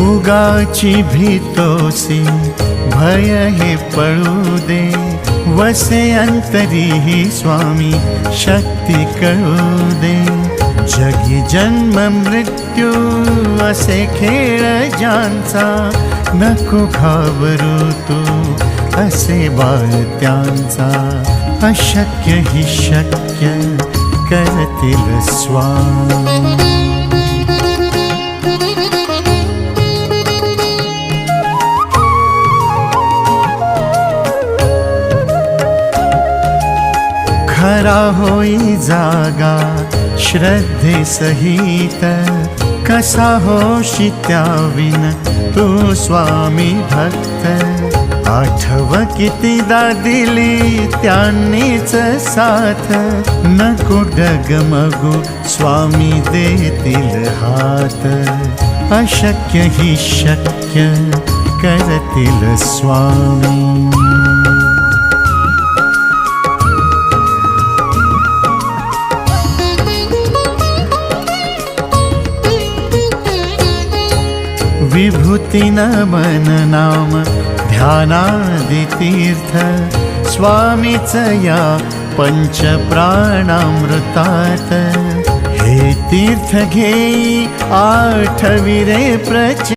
उगाची भीतोसी भय हे पळू दे, वसे अंतरी ही स्वामी शक्ती कळू दे। जगी जन्म मृत्यू असे खेळ ज्यांचा, नको घाबरू तू असे बाळ त्यांचा। अशक्य ही शक्य करतील स्वामी। खरा होई जागा श्रद्धे सहित, कसा होशी त्याविन तू स्वामी भक्त। आठव कितीदा दिली त्यांनीच साथ, नको डगमगू स्वामी देतील हात। अशक्य ही शक्य करतील स्वामी। विभूती नमन नाम ध्यानादि तीर्थ, स्वामीच या पंच प्राणामृतात। हे तीर्थ घेई आठविरे प्रच